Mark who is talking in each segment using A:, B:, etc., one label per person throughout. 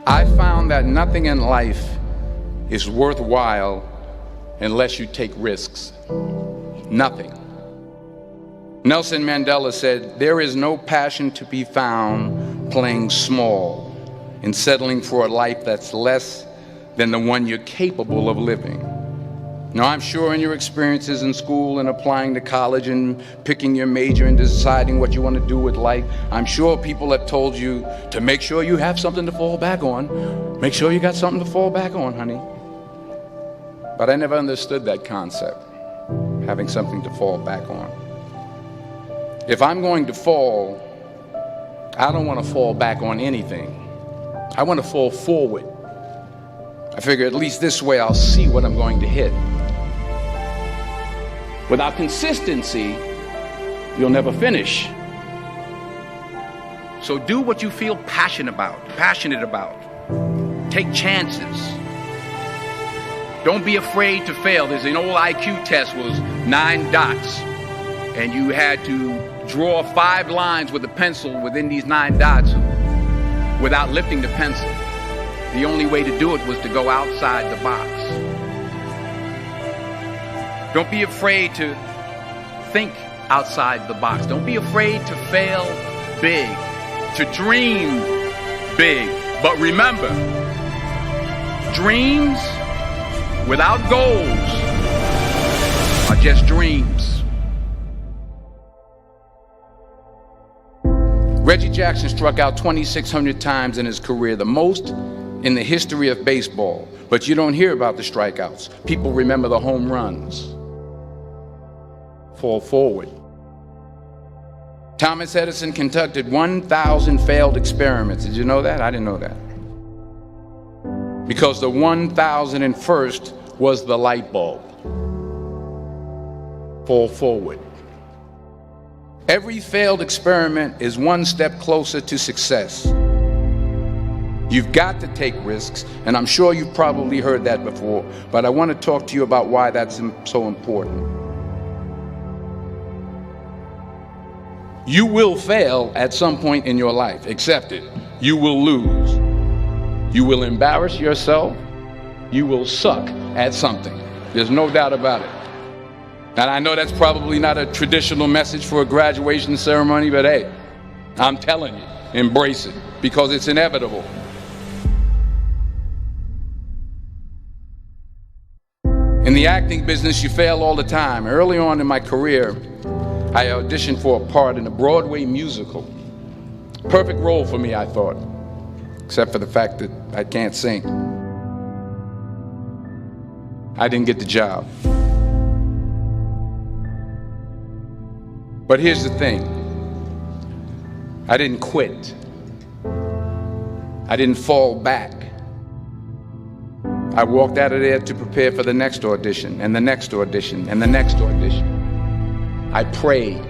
A: I found that nothing in life is worthwhile unless you take risks. Nothing. Nelson Mandela said, "There is no passion to be found playing small and settling for a life that's less than the one you're capable of living." Now, I'm sure in your experiences in school and applying to college and picking your major and deciding what you want to do with life, I'm sure people have told you to make sure you have something to fall back on. Make sure you got something to fall back on, honey. But I never understood that concept, having something to fall back on. If I'm going to fall, I don't want to fall back on anything. I want to fall forward. I figure at least this way I'll see what I'm going to hit. Without consistency, you'll never finish. So do what you feel passionate about. Take chances. Don't be afraid to fail. There's an old IQ test, was 9 dots, and you had to draw 5 lines with a pencil within these 9 dots without lifting the pencil. The only way to do it was to go outside the box. Don't be afraid to think outside the box. Don't be afraid to fail big, to dream big. But remember, dreams without goals are just dreams. Reggie Jackson struck out 2,600 times in his career, the most in the history of baseball. But you don't hear about the strikeouts. People remember the home runs. Fall forward. Thomas Edison conducted 1,000 failed experiments. Did you know that? I didn't know that. Because the 1,001st was the light bulb. Fall forward. Every failed experiment is one step closer to success. You've got to take risks, and I'm sure you've probably heard that before, but I want to talk to you about why that's so important. You will fail at some point in your life. Accept it. You will lose. You will embarrass yourself. You will suck at something. There's no doubt about it. And I know that's probably not a traditional message for a graduation ceremony, but hey, I'm telling you, embrace it, because it's inevitable. In the acting business, you fail all the time. Early on in my career, I auditioned for a part in a Broadway musical. Perfect role for me, I thought, except for the fact that I can't sing. I didn't get the job. But here's the thing. I didn't quit. I didn't fall back. I walked out of there to prepare for the next audition, and the next audition, and the next audition. I prayed.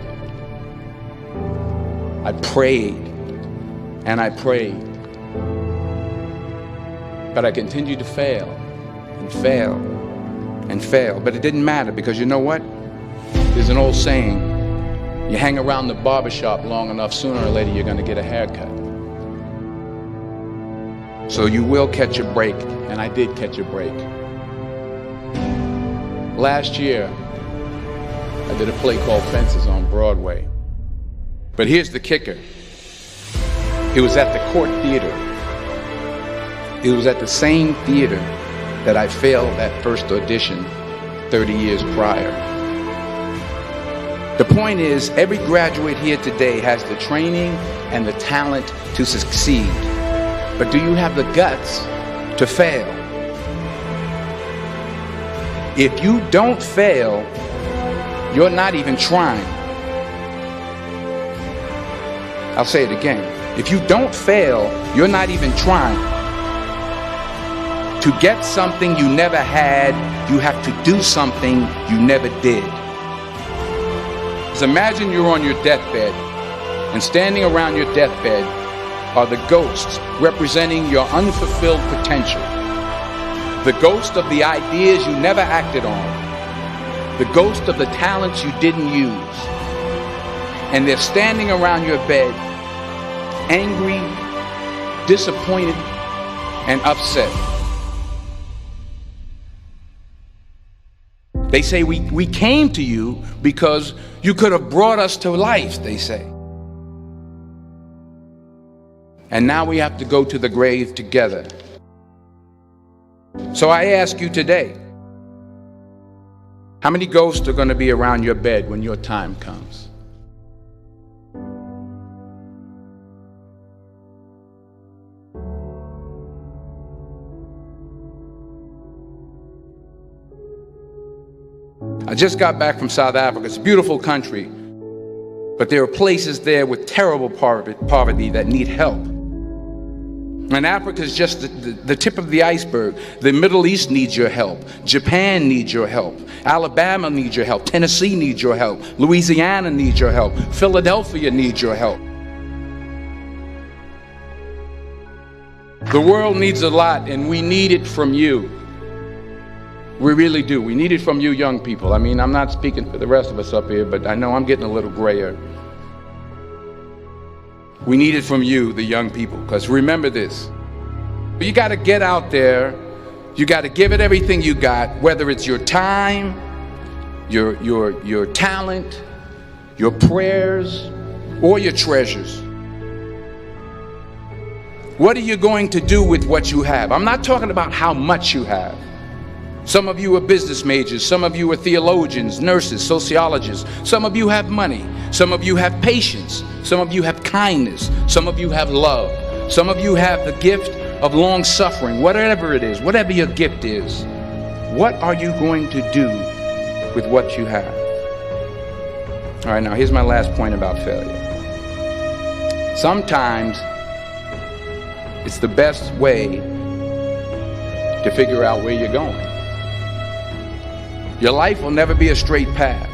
A: I prayed. And I prayed. But I continued to fail and fail and fail. But it didn't matter, because you know what? There's an old saying, you hang around the barbershop long enough, sooner or later you're going to get a haircut. So you will catch a break, and I did catch a break. Last year, I did a play called Fences on Broadway. But here's the kicker. It was at the Court Theater. It was at the same theater that I failed that first audition 30 years prior. The point is, every graduate here today has the training and the talent to succeed. But do you have the guts to fail? If you don't fail, you're not even trying. I'll say it again. If you don't fail, you're not even trying. To get something you never had, you have to do something you never did. So imagine you're on your deathbed, and standing around your deathbed are the ghosts representing your unfulfilled potential. The ghost of the ideas you never acted on. The ghost of the talents you didn't use. And they're standing around your bed, angry, disappointed, and upset. They say we came to you because you could have brought us to life, they say. And now we have to go to the grave together. So I ask you today, how many ghosts are going to be around your bed when your time comes? I just got back from South Africa. It's a beautiful country, but there are places there with terrible poverty that need help. And Africa is just the tip of the iceberg. The Middle East needs your help. Japan needs your help. Alabama needs your help. Tennessee needs your help. Louisiana needs your help. Philadelphia needs your help. The world needs a lot, and we need it from you. We really do. We need it from you young people. I mean, I'm not speaking for the rest of us up here, but I know I'm getting a little grayer. We need it from you, the young people, because remember this. You got to get out there. You got to give it everything you got, whether it's your time, your talent, your prayers, or your treasures. What are you going to do with what you have? I'm not talking about how much you have. Some of you are business majors, some of you are theologians, nurses, sociologists. Some of you have money, some of you have patience, some of you have kindness, some of you have love, some of you have the gift of long suffering. Whatever it is, whatever your gift is, what are you going to do with what you have? All right, now here's my last point about failure. Sometimes it's the best way to figure out where you're going. Your life will never be a straight path.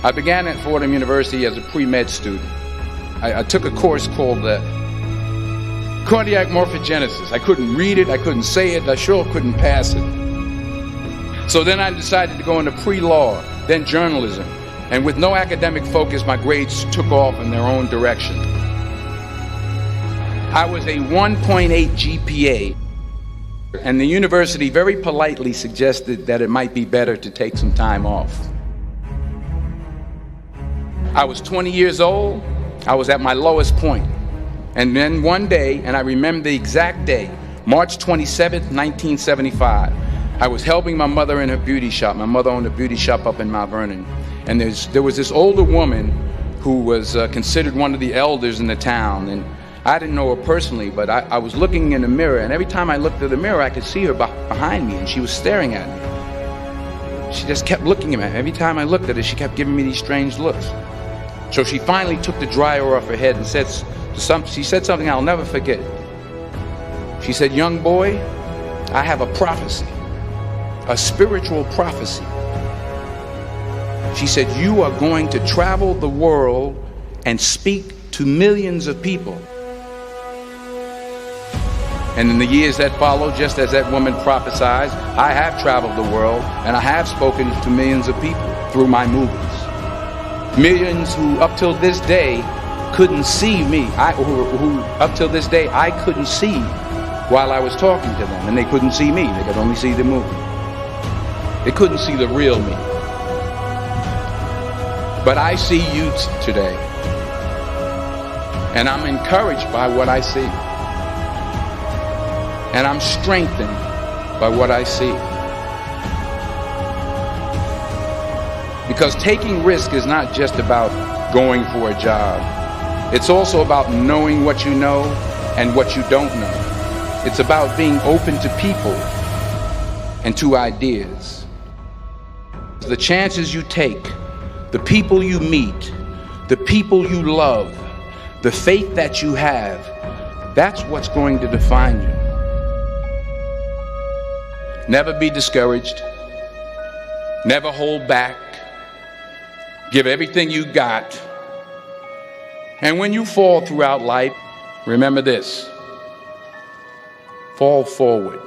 A: I began at Fordham University as a pre-med student. I took a course called cardiac morphogenesis. I couldn't read it, I couldn't say it, I sure couldn't pass it. So then I decided to go into pre-law, then journalism. And with no academic focus, my grades took off in their own direction. I was a 1.8 GPA. And the university very politely suggested that it might be better to take some time off. I was 20 years old. I was at my lowest point. And then one day, and I remember the exact day, March 27th, 1975, I was helping my mother in her beauty shop. My mother owned a beauty shop up in Mount Vernon. And there was this older woman who was considered one of the elders in the town. And I didn't know her personally, but I was looking in the mirror, and every time I looked at the mirror, I could see her behind me, and she was staring at me. She just kept looking at me. Every time I looked at her, she kept giving me these strange looks. So she finally took the dryer off her head and she said something I'll never forget. She said, "Young boy, I have a prophecy, a spiritual prophecy." She said, "You are going to travel the world and speak to millions of people." And in the years that followed, just as that woman prophesied, I have traveled the world and I have spoken to millions of people through my movies. Millions who up till this day couldn't see me, who up till this day I couldn't see while I was talking to them, and they couldn't see me, they could only see the movie. They couldn't see the real me. But I see you today, and I'm encouraged by what I see. And I'm strengthened by what I see. Because taking risk is not just about going for a job. It's also about knowing what you know and what you don't know. It's about being open to people and to ideas. The chances you take, the people you meet, the people you love, the faith that you have, that's what's going to define you. Never be discouraged. Never hold back. Give everything you got. And when you fall throughout life, remember this: fall forward.